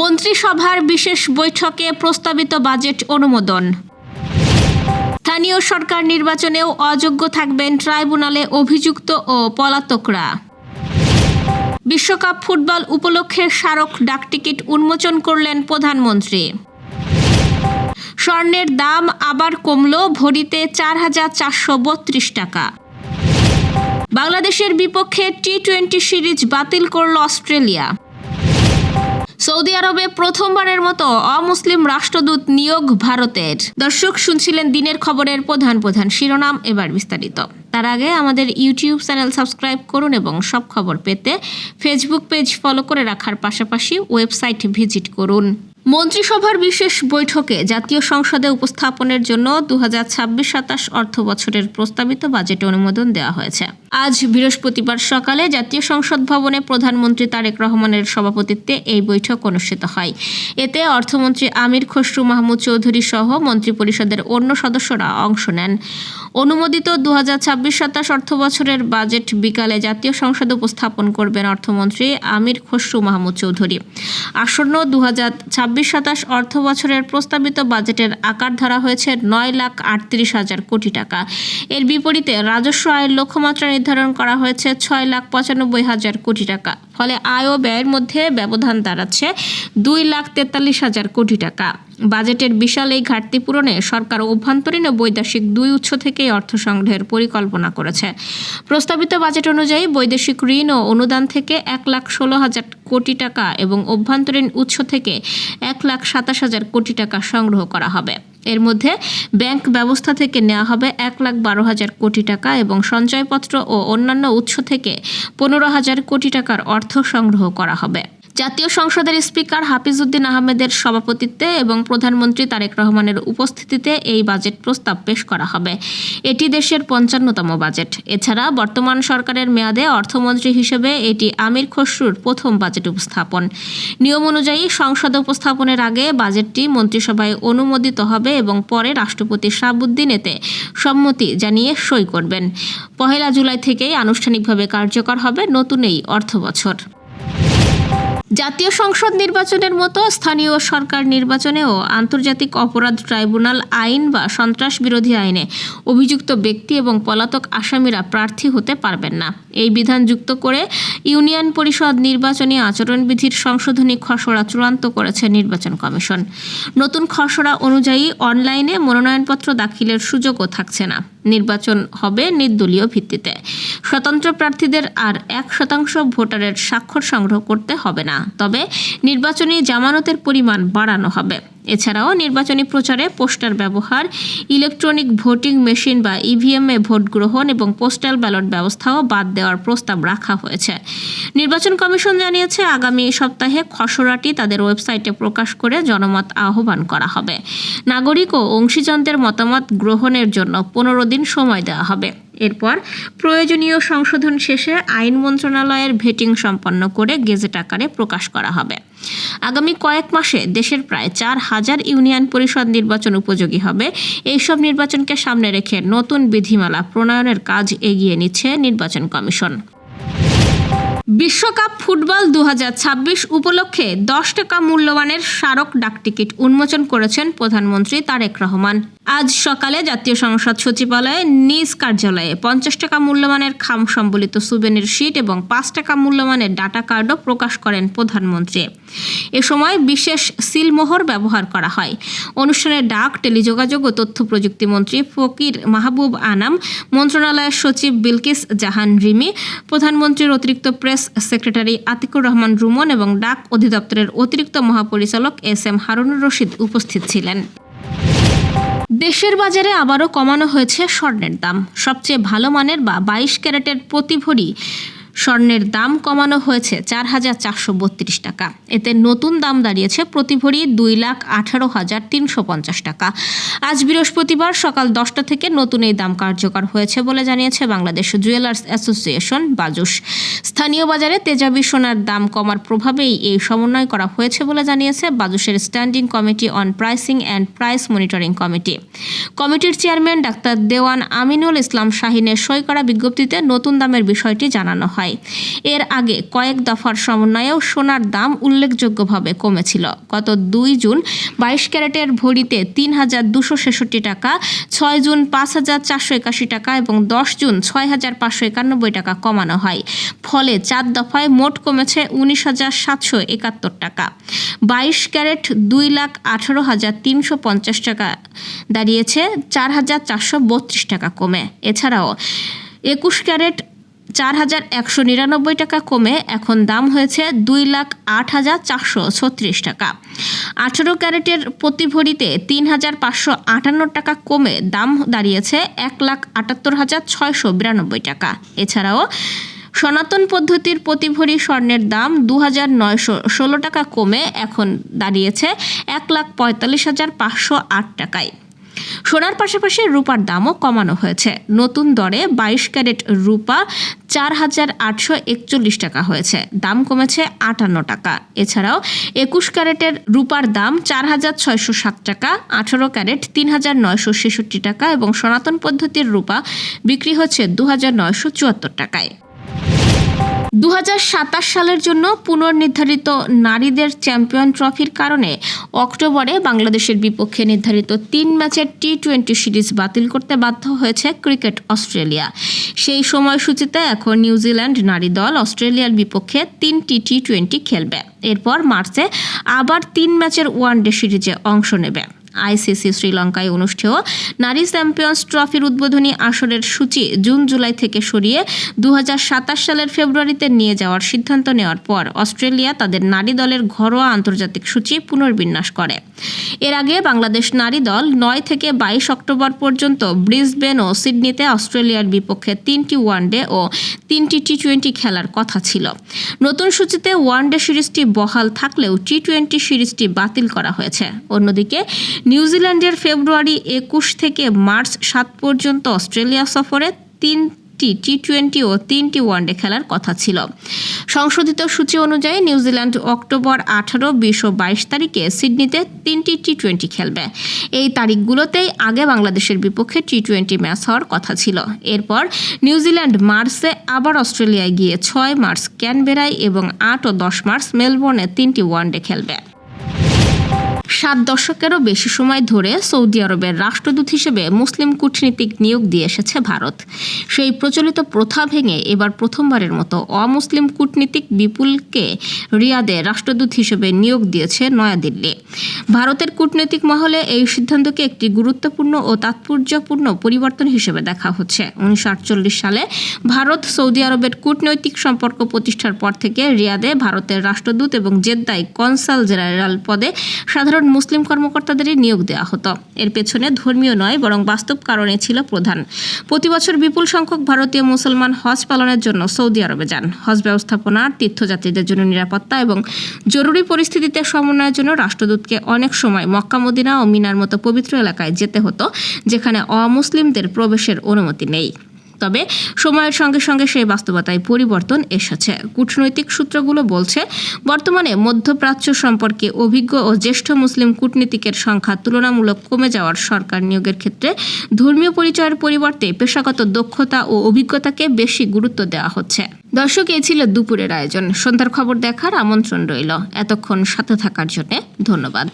মন্ত্রিসভার বিশেষ বৈঠকে প্রস্তাবিত বাজেট অনুমোদন। স্থানীয় সরকার নির্বাচনেও অযোগ্য থাকবেন ট্রাইব্যুনালে অভিযুক্ত ও পলাতকরা। বিশ্বকাপ ফুটবল উপলক্ষে স্মারক ডাকটিকিট উন্মোচন করলেন প্রধানমন্ত্রী। স্বর্ণের দাম আবার কমল, ভরিতে ৪,৪৩২ টাকা। বাংলাদেশের বিপক্ষে টি-20 সিরিজ বাতিল করল অস্ট্রেলিয়া। সৌদি আরবে প্রথমবারের মতো অমুসলিম রাষ্ট্রদূত নিয়োগ ভারতের। দর্শক, শুনছিলেন দিনের খবরের প্রধান শিরোনাম, এবার বিস্তারিত। তার আগে আমাদের ইউটিউব চ্যানেল সাবস্ক্রাইব করুন এবং সব খবর পেতে ফেসবুক পেজ ফলো করে রাখার পাশাপাশি ওয়েবসাইট ভিজিট করুন। মন্ত্রিসভার বিশেষ বৈঠকে জাতীয় সংসদে উপস্থাপনের জন্য 2026-27 অর্থ বছরের প্রস্তাবিত বাজেট অনুমোদন দেওয়া হয়েছে। আজ বৃহস্পতিবার সকালে জাতীয় সংসদ ভবনে প্রধানমন্ত্রী তারেক রহমানের সভাপতিত্বে এই বৈঠক অনুষ্ঠিত হয়। এতে অর্থমন্ত্রী আমির খসরু মাহমুদ চৌধুরী সহ মন্ত্রিপরিষদের অন্য সদস্যরা অংশ নেন। অনুমোদিত 2026-27 অর্থ বছরের বাজেট বিকালে জাতীয় সংসদে উপস্থাপন করবেন অর্থমন্ত্রী আমির খসরু মাহমুদ চৌধুরী। আসন্ন 2026-27 অর্থ বছরের প্রস্তাবিত বাজেটের আকার ধরা হয়েছে 9,38,000 কোটি টাকা। এর বিপরীতে রাজস্ব আয়ের লক্ষ্যমাত্রা নির্ধারণ করা হয়েছে 6,95,000 কোটি টাকা। ফলে আয় ও ব্যয়ের মধ্যে ব্যবধান দাঁড়াচ্ছে 2,43,000 কোটি টাকা। বাজেটের বিশাল এই ঘাটতি পূরণে সরকার অভ্যন্তরীণ ও বৈদেশিক দুই উৎস থেকেই অর্থ সংগ্রহের পরিকল্পনা করেছে। প্রস্তাবিত বাজেট অনুযায়ী বৈদেশিক ঋণ ও অনুদান থেকে 1,16,000 কোটি টাকা এবং অভ্যন্তরীণ উৎস থেকে 1,27,000 কোটি টাকা সংগ্রহ করা হবে। এর মধ্যে ব্যাংক ব্যবস্থা থেকে নেওয়া হবে 1,12,000 কোটি টাকা এবং সঞ্চয়পত্র ও অন্যান্য উৎস থেকে 15,000 কোটি টাকার অর্থ সংগ্রহ করা হবে। জাতীয় সংসদের স্পিকার হাফিজ উদ্দিন আহমেদের সভাপতিত্বে এবং প্রধানমন্ত্রী তারেক রহমানের উপস্থিতিতে এই বাজেট প্রস্তাব পেশ করা হবে। এটি দেশের 55তম বাজেট। এছাড়া বর্তমান সরকারের মেয়াদে অর্থমন্ত্রী হিসেবে এটি আমির খসরুর প্রথম বাজেট উপস্থাপন। নিয়ম অনুযায়ী সংসদে উপস্থাপনের আগে বাজেটটি মন্ত্রিসভায় অনুমোদিত হবে এবং পরে রাষ্ট্রপতি শাহাবুদ্দিন এতে সম্মতি জানিয়ে সই করবেন। 1 জুলাই থেকেই আনুষ্ঠানিকভাবে কার্যকর হবে নতুন এই অর্থবছর। জাতীয় সংসদ নির্বাচনের মতো স্থানীয় সরকার নির্বাচনেও আন্তর্জাতিক অপরাধ ট্রাইব্যুনাল আইন বা সন্ত্রাস বিরোধী আইনে অভিযুক্ত ব্যক্তি এবং পলাতক আসামিরা প্রার্থী হতে পারবেন না। এই বিধান যুক্ত করে ইউনিয়ন পরিষদ নির্বাচনী আচরণবিধির সংশোধনী খসড়া চূড়ান্ত করেছে নির্বাচন কমিশন। নতুন খসড়া অনুযায়ী অনলাইনে মনোনয়নপত্র দাখিলের সুযোগও থাকছে না। নির্বাচন হবে নির্দলীয় ভিত্তিতে। স্বতন্ত্র প্রার্থীদের আর 1% ভোটারের স্বাক্ষর সংগ্রহ করতে হবে না, তবে নির্বাচনী জামানতের পরিমাণ বাড়ানো হবে। এছাড়াও নির্বাচনী প্রচারে পোস্টার ব্যবহার, ইলেকট্রনিক ভোটিং মেশিন বা ইভিএমে ভোট গ্রহণ এবং পোস্টাল ব্যালট ব্যবস্থাও বাদ দেওয়ার প্রস্তাব রাখা হয়েছে। নির্বাচন কমিশন জানিয়েছে, আগামী সপ্তাহে খসড়াটি তাদের ওয়েবসাইটে প্রকাশ করে জনমত আহ্বান করা হবে। নাগরিক ও অংশীজনদের মতামত গ্রহণের জন্য 15 দিন সময় দেওয়া হবে। এরপর প্রয়োজনীয় সংশোধন শেষে আইন মন্ত্রণালয়ের ভেটিং সম্পন্ন করে গেজেট আকারে প্রকাশ করা হবে। আগামী কয়েক মাসে দেশের প্রায় 4,000 ইউনিয়ন পরিষদ নির্বাচন উপযোগী হবে। এইসব নির্বাচনকে সামনে রেখে নতুন বিধিমালা প্রণয়নের কাজ এগিয়ে নিচ্ছে নির্বাচন কমিশন। বিশ্বকাপ ফুটবল 2026 উপলক্ষে 10 টাকা মূল্যমানের স্মারক ডাকটিকিট উন্মোচন করেছেন প্রধানমন্ত্রী তারেক রহমান। আজ সকালে জাতীয় সংসদ সচিবালয়ে নিজ কার্যালয়ে 50 টাকা মূল্যমানের খাম সম্বলিত সুভেনির শীট এবং 5 টাকা মূল্যমানের ডাটা কার্ডও প্রকাশ করেন প্রধানমন্ত্রী। এ সময় বিশেষ সিলমোহর ব্যবহার করা হয়। অনুষ্ঠানে ডাক, টেলিযোগাযোগ ও তথ্য প্রযুক্তি মন্ত্রী ফকির মাহবুব আনাম, মন্ত্রণালয়ের সচিব বিলকিস জাহান রিমি, প্রধানমন্ত্রীর অতিরিক্ত প্রেস সেক্রেটারি আতিকুর রহমান রুমন এবং ডাক অধিদপ্তরের অতিরিক্ত মহাপরিচালক SM হারুনুর রশিদ উপস্থিত ছিলেন। দেশের বাজারে আবারও কমানো হয়েছে স্বর্ণের দাম। সবচেয়ে ভালো মানের বা 22 ক্যারেটের প্রতি ভরি স্বর্ণের দাম কমানো হয়েছে 4,432 টাকা। এতে নতুন দাম দাঁড়িয়েছে প্রতি ভরি 2,18,350 টাকা। আজ বৃহস্পতিবার সকাল 10টা থেকে নতুন এই দাম কার্যকর হয়েছে বলে জানিয়েছে বাংলাদেশ জুয়েলার্স অ্যাসোসিয়েশন বাজুস। স্থানীয় বাজারে তেজাবি সোনার দাম কমার প্রভাবেই এই সমন্বয় করা হয়েছে বলে জানিয়েছে বাজুসের standing committee on pricing and price monitoring committee. কমিটির চেয়ারম্যান ডাক্তার দেওয়ান আমিনুল ইসলাম শাহিনের সই করা বিজ্ঞপ্তিতে নতুন দামের বিষয়টি জানানো হয়। এর আগে কয়েক দফার সমন্বয়েও সোনার দাম উল্লেখযোগ্যভাবে কমেছিল। গত 2 জুন 22 ক্যারেটের ভরিতে ৩,266 টাকা, 6 জুন 5,481 টাকা এবং 10 জুন 6,591 টাকা কমানো হয়। ফলে 4 দফায় মোট কমেছে 19,771 টাকা। 22 ক্যারেট 2,18,350 টাকা দাঁড়িয়েছে 4,432 টাকা কমে। এছাড়াও 21 ক্যারেট 4,199 টাকা কমে এখন দাম হয়েছে 2,08,436 টাকা। 18 ক্যারেটের প্রতি ভরিতে 3,558 টাকা কমে দাম দাঁড়িয়েছে 1,78,692 টাকা। এছাড়াও সনাতন পদ্ধতির প্রতি ভরি স্বর্ণের দাম 2,916 টাকা কমে এখন দাঁড়িয়েছে 1,45,508 টাকায়। সোনার পাশাপাশি রূপার দামও কমানো হয়েছে। নতুন দরে 22 ক্যারেট রূপা 4,841 টাকা হয়েছে, দাম কমেছে 58 টাকা। এছাড়াও 21 ক্যারেটের রূপার দাম 4,607 টাকা, 18 ক্যারেট 3,966 টাকা এবং সনাতন পদ্ধতির রূপা বিক্রি হচ্ছে 2,974 টাকায়। 2027 সালের জন্য পুনর্নির্ধারিত নারীদের চ্যাম্পিয়ন ট্রফির কারণে অক্টোবরে বাংলাদেশের বিপক্ষে নির্ধারিত 3 ম্যাচের টি-20 সিরিজ বাতিল করতে বাধ্য হয়েছে ক্রিকেট অস্ট্রেলিয়া। সেই সময়সূচিতে এখন নিউজিল্যান্ড নারী দল অস্ট্রেলিয়ার বিপক্ষে 3টি টি-20 খেলবে। এরপর মার্চে আবার 3 ম্যাচের ওয়ানডে সিরিজে অংশ নেবে। আইসিসি শ্রীলঙ্কায় অনুষ্ঠেয় নারী চ্যাম্পিয়ন্স ট্রফির উদ্বোধনী আসরের সূচি জুন-জুলাই থেকে সরিয়ে 2027 সালের ফেব্রুয়ারিতে নিয়ে যাওয়ার সিদ্ধান্ত নেওয়ার পর অস্ট্রেলিয়া তাদের নারী দলের ঘরোয়া আন্তর্জাতিক সূচি পুনর্বিন্যাস করে। এর আগে বাংলাদেশ নারী দল 9 থেকে 22 অক্টোবর পর্যন্ত ব্রিসবেন ও সিডনিতে অস্ট্রেলিয়ার বিপক্ষে 3টি ওয়ানডে ও 3টি টি-20 খেলার কথা ছিল। নতুন সূচিতে ওয়ানডে সিরিজটি বহাল থাকলেও টি-20 সিরিজটি বাতিল করা হয়েছে। অন্যদিকে নিউজিল্যান্ডের ফেব্রুয়ারি 21 থেকে মার্চ 7 পর্যন্ত অস্ট্রেলিয়া সফরে 3টি টি-20 ও 3টি ওয়ানডে খেলার কথা ছিল। সংশোধিত সূচি অনুযায়ী নিউজিল্যান্ড অক্টোবর 18, 20 ও 22 তারিখে সিডনিতে 3টি টি-20 খেলবে। এই তারিখগুলোতেই আগে বাংলাদেশের বিপক্ষে টি-20 ম্যাচ হওয়ার কথা ছিল। এরপর নিউজিল্যান্ড মার্চে আবার অস্ট্রেলিয়ায় গিয়ে 6 মার্চ ক্যানবেরায় এবং 8 ও 10 মার্চ মেলবোর্নে 3টি ওয়ানডে খেলবে। 7 দশকেরও বেশি সময় ধরে সৌদি আরবের রাষ্ট্রদূত হিসেবে মুসলিম কূটনীতিক নিয়োগ দিয়ে এসেছে ভারত। সেই প্রচলিত প্রথা ভেঙে এবার প্রথমবারের মতো অমুসলিম কূটনীতিক বিপুলকে রিয়াদে রাষ্ট্রদূত হিসেবে নিয়োগ দিয়েছে নয়াদিল্লি। ভারতের কূটনৈতিক মহলে এই সিদ্ধান্তকে একটি গুরুত্বপূর্ণ ও তাৎপর্যপূর্ণ পরিবর্তন হিসেবে দেখা হচ্ছে। 1948 সালে ভারত সৌদি আরবের কূটনৈতিক সম্পর্ক প্রতিষ্ঠার পর থেকে রিয়াদে ভারতের রাষ্ট্রদূত এবং জেদ্দায় কনসাল জেনারেল পদে সাধারণ মুসলিম কর্মকর্তাদেরই নিয়োগ দেওয়া হতো। এর পেছনে ধর্মীয় নয় বরং বাস্তব কারণে ছিল প্রধান। প্রতি বছর বিপুল সংখ্যক ভারতীয় মুসলমান হজ পালনের জন্য সৌদি আরবে যান। হজ ব্যবস্থাপনা, তীর্থযাত্রীদের জন্য নিরাপত্তা এবং জরুরি পরিস্থিতিতে সমন্বয়ের জন্য রাষ্ট্রদূতকে অনেক সময় মক্কা, মদিনা ও মিনার মতো পবিত্র এলাকায় যেতে হতো যেখানে অমুসলিমদের প্রবেশের অনুমতি নেই। তবে সময়ের সঙ্গে সঙ্গে সেই বাস্তবতায় পরিবর্তন এসেছে। কূটনৈতিক সূত্রগুলো বলছে, বর্তমানে মধ্যপ্রাচ্য সম্পর্কে অভিজ্ঞ ও জ্যেষ্ঠ মুসলিম কূটনীতিকের সংখ্যা তুলনামূলক কমে যাওয়ার সরকার নিয়োগের ক্ষেত্রে ধর্মীয় পরিচয়ের পরিবর্তে পেশাগত দক্ষতা ও অভিজ্ঞতাকে বেশি গুরুত্ব দেওয়া হচ্ছে। দর্শক, এই ছিল দুপুরের আয়োজন। সন্ধ্যার খবর দেখার আমন্ত্রণ রইল। এতক্ষণ সাথে থাকার জন্য ধন্যবাদ।